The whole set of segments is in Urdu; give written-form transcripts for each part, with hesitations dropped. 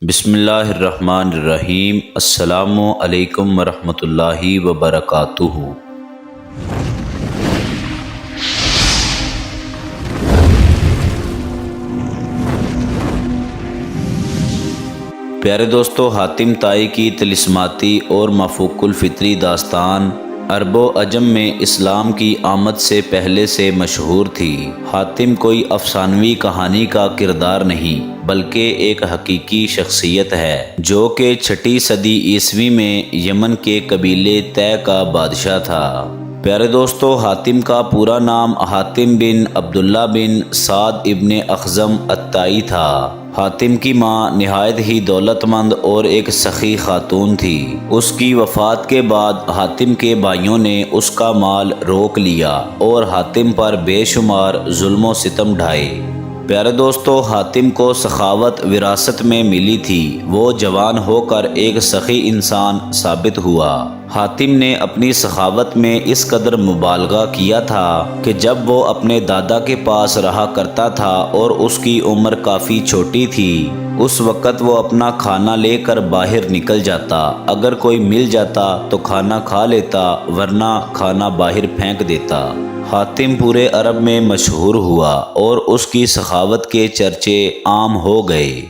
بسم اللہ الرحمن الرحیم۔ السلام علیکم ورحمۃ اللہ وبرکاتہ۔ پیارے دوستو، حاتم طائی کی طلسماتی اور مفوق الفطری داستان عرب و عجم میں اسلام کی آمد سے پہلے سے مشہور تھی۔ حاتم کوئی افسانوی کہانی کا کردار نہیں بلکہ ایک حقیقی شخصیت ہے جو کہ 6 صدی عیسوی میں یمن کے قبیلے طے کا بادشاہ تھا۔ پیارے دوستو، حاتم کا پورا نام حاتم بن عبداللہ بن سعد ابن اخزم الطائی تھا۔ حاتم کی ماں نہایت ہی دولت مند اور ایک سخی خاتون تھی۔ اس کی وفات کے بعد حاتم کے بھائیوں نے اس کا مال روک لیا اور حاتم پر بے شمار ظلم و ستم ڈھائے۔ پیارے دوستو، حاتم کو سخاوت وراثت میں ملی تھی۔ وہ جوان ہو کر ایک سخی انسان ثابت ہوا۔ حاتم نے اپنی سخاوت میں اس قدر مبالغہ کیا تھا کہ جب وہ اپنے دادا کے پاس رہا کرتا تھا اور اس کی عمر کافی چھوٹی تھی، اس وقت وہ اپنا کھانا لے کر باہر نکل جاتا۔ اگر کوئی مل جاتا تو کھانا کھا لیتا، ورنہ کھانا باہر پھینک دیتا۔ حاتم پورے عرب میں مشہور ہوا اور اس کی سخاوت کے چرچے عام ہو گئے۔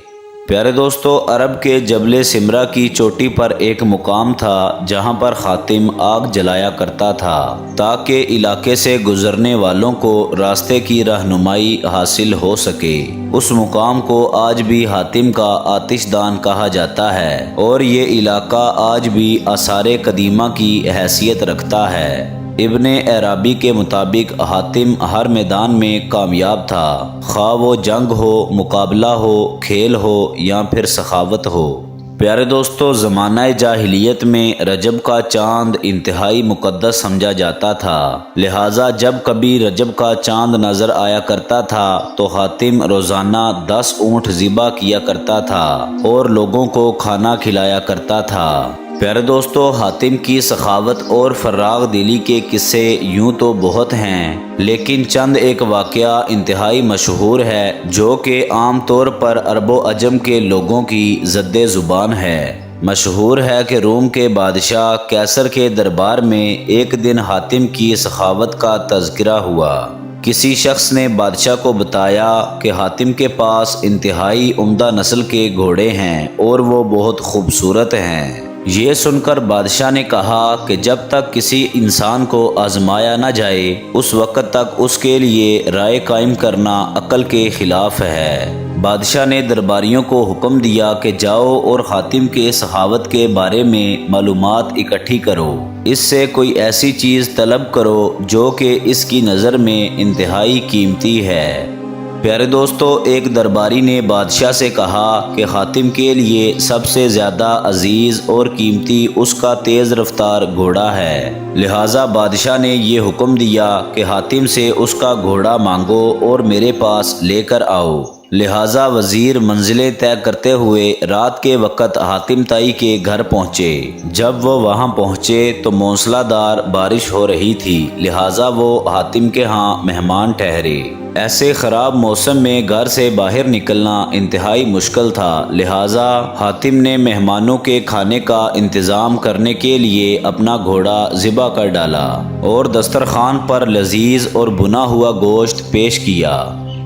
پیارے دوستو، عرب کے جبل سمرہ کی چوٹی پر ایک مقام تھا جہاں پر حاتم آگ جلایا کرتا تھا تاکہ علاقے سے گزرنے والوں کو راستے کی رہنمائی حاصل ہو سکے۔ اس مقام کو آج بھی حاتم کا آتش دان کہا جاتا ہے اور یہ علاقہ آج بھی آثار قدیمہ کی حیثیت رکھتا ہے۔ ابن عرابی کے مطابق حاتم ہر میدان میں کامیاب تھا، خواہ وہ جنگ ہو، مقابلہ ہو، کھیل ہو یا پھر سخاوت ہو۔ پیارے دوستو، زمانہ جاہلیت میں رجب کا چاند انتہائی مقدس سمجھا جاتا تھا، لہٰذا جب کبھی رجب کا چاند نظر آیا کرتا تھا تو حاتم روزانہ 10 اونٹ ذبح کیا کرتا تھا اور لوگوں کو کھانا کھلایا کرتا تھا۔ پیارے دوستو، حاتم کی سخاوت اور فراغ دلی کے قصے یوں تو بہت ہیں، لیکن چند ایک واقعہ انتہائی مشہور ہے جو کہ عام طور پر عرب و عجم کے لوگوں کی زد زبان ہے۔ مشہور ہے کہ روم کے بادشاہ قیصر کے دربار میں ایک دن حاتم کی سخاوت کا تذکرہ ہوا۔ کسی شخص نے بادشاہ کو بتایا کہ حاتم کے پاس انتہائی عمدہ نسل کے گھوڑے ہیں اور وہ بہت خوبصورت ہیں۔ یہ سن کر بادشاہ نے کہا کہ جب تک کسی انسان کو آزمایا نہ جائے اس وقت تک اس کے لیے رائے قائم کرنا عقل کے خلاف ہے۔ بادشاہ نے درباریوں کو حکم دیا کہ جاؤ اور حاتم کے سخاوت کے بارے میں معلومات اکٹھی کرو، اس سے کوئی ایسی چیز طلب کرو جو کہ اس کی نظر میں انتہائی قیمتی ہے۔ پیارے دوستو، ایک درباری نے بادشاہ سے کہا کہ حاتم کے لیے سب سے زیادہ عزیز اور قیمتی اس کا تیز رفتار گھوڑا ہے، لہٰذا بادشاہ نے یہ حکم دیا کہ حاتم سے اس کا گھوڑا مانگو اور میرے پاس لے کر آؤ۔ لہٰذا وزیر منزلیں طے کرتے ہوئے رات کے وقت حاتم طائی کے گھر پہنچے۔ جب وہ وہاں پہنچے تو موسلا دھار بارش ہو رہی تھی، لہٰذا وہ حاتم کے ہاں مہمان ٹھہرے۔ ایسے خراب موسم میں گھر سے باہر نکلنا انتہائی مشکل تھا، لہٰذا حاتم نے مہمانوں کے کھانے کا انتظام کرنے کے لیے اپنا گھوڑا ذبح کر ڈالا اور دسترخوان پر لذیذ اور بنا ہوا گوشت پیش کیا۔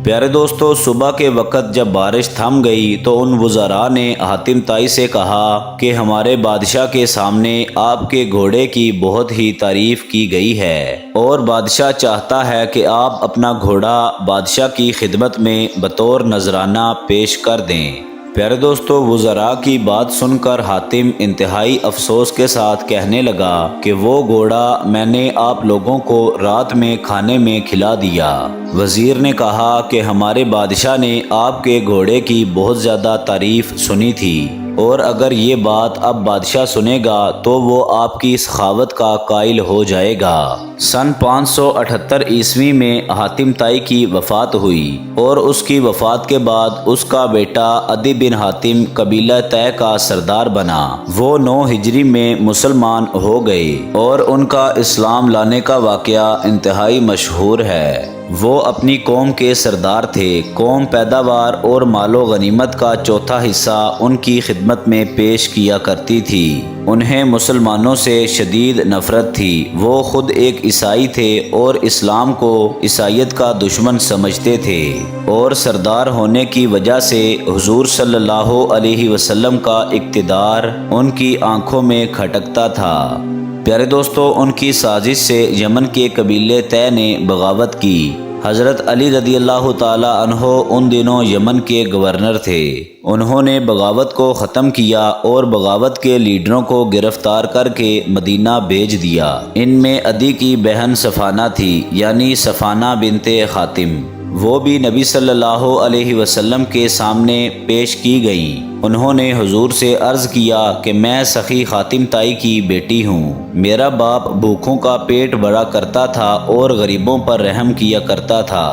پیارے دوستو، صبح کے وقت جب بارش تھم گئی تو ان وزراء نے حاتم طائی سے کہا کہ ہمارے بادشاہ کے سامنے آپ کے گھوڑے کی بہت ہی تعریف کی گئی ہے اور بادشاہ چاہتا ہے کہ آپ اپنا گھوڑا بادشاہ کی خدمت میں بطور نذرانہ پیش کر دیں۔ پیارے دوستو، وزراء کی بات سن کر حاتم انتہائی افسوس کے ساتھ کہنے لگا کہ وہ گھوڑا میں نے آپ لوگوں کو رات میں کھانے میں کھلا دیا۔ وزیر نے کہا کہ ہمارے بادشاہ نے آپ کے گھوڑے کی بہت زیادہ تعریف سنی تھی اور اگر یہ بات اب بادشاہ سنے گا تو وہ آپ کی سخاوت کا قائل ہو جائے گا۔ سن 578 عیسوی میں حاتم طائی کی وفات ہوئی اور اس کی وفات کے بعد اس کا بیٹا عدی بن حاتم قبیلہ طے کا سردار بنا۔ وہ 9 ہجری میں مسلمان ہو گئے اور ان کا اسلام لانے کا واقعہ انتہائی مشہور ہے۔ وہ اپنی قوم کے سردار تھے۔ قوم پیداوار اور مال و غنیمت کا چوتھا حصہ ان کی خدمت میں پیش کیا کرتی تھی۔ انہیں مسلمانوں سے شدید نفرت تھی۔ وہ خود ایک عیسائی تھے اور اسلام کو عیسائیت کا دشمن سمجھتے تھے، اور سردار ہونے کی وجہ سے حضور صلی اللہ علیہ وسلم کا اقتدار ان کی آنکھوں میں کھٹکتا تھا۔ پیارے دوستو، ان کی سازش سے یمن کے قبیلے طے نے بغاوت کی۔ حضرت علی رضی اللہ تعالی عنہ ان دنوں یمن کے گورنر تھے۔ انہوں نے بغاوت کو ختم کیا اور بغاوت کے لیڈروں کو گرفتار کر کے مدینہ بھیج دیا۔ ان میں عدی کی بہن صفانہ تھی، یعنی صفانہ بنت حاتم۔ وہ بھی نبی صلی اللہ علیہ وسلم کے سامنے پیش کی گئیں۔ انہوں نے حضور سے عرض کیا کہ میں سخی حاتم تائی کی بیٹی ہوں۔ میرا باپ بھوکھوں کا پیٹ بڑا کرتا تھا اور غریبوں پر رحم کیا کرتا تھا۔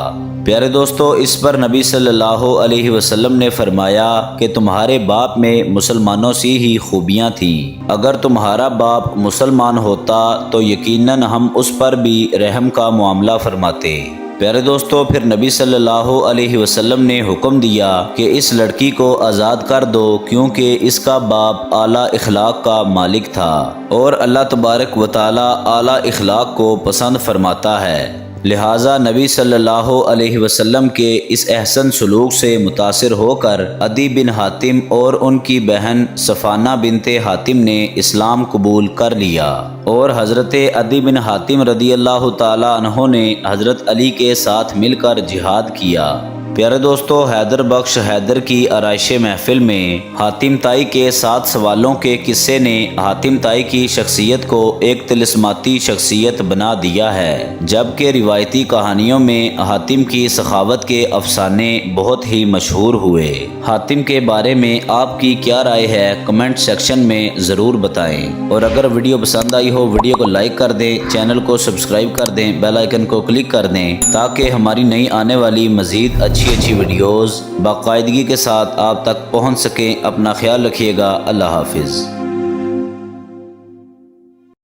پیارے دوستو، اس پر نبی صلی اللہ علیہ وسلم نے فرمایا کہ تمہارے باپ میں مسلمانوں سی ہی خوبیاں تھیں۔ اگر تمہارا باپ مسلمان ہوتا تو یقیناً ہم اس پر بھی رحم کا معاملہ فرماتے۔ پیارے دوستو، پھر نبی صلی اللہ علیہ وسلم نے حکم دیا کہ اس لڑکی کو آزاد کر دو، کیونکہ اس کا باپ اعلیٰ اخلاق کا مالک تھا، اور اللہ تبارک و تعالی اعلیٰ اخلاق کو پسند فرماتا ہے۔ لہٰذا نبی صلی اللہ علیہ وسلم کے اس احسن سلوک سے متاثر ہو کر عدی بن حاتم اور ان کی بہن صفانہ بنت حاتم نے اسلام قبول کر لیا، اور حضرت عدی بن حاتم رضی اللہ تعالی عنہ نے حضرت علی کے ساتھ مل کر جہاد کیا۔ پیارے دوستو، حیدر بخش حیدر کی آرائش محفل میں حاتم تائی کے 7 سوالوں کے قصے نے حاتم تائی کی شخصیت کو ایک طلسماتی شخصیت بنا دیا ہے، جبکہ روایتی کہانیوں میں حاتم کی سخاوت کے افسانے بہت ہی مشہور ہوئے۔ حاتم کے بارے میں آپ کی کیا رائے ہے؟ کمنٹ سیکشن میں ضرور بتائیں، اور اگر ویڈیو پسند آئی ہو ویڈیو کو لائک کر دیں، چینل کو سبسکرائب کر دیں، بیل آئیکن کو کلک کر دیں تاکہ ہماری نئی آنے والی مزید اچھی ویڈیوز باقاعدگی کے ساتھ آپ تک پہنچ سکیں۔ اپنا خیال رکھیے گا۔ اللہ حافظ۔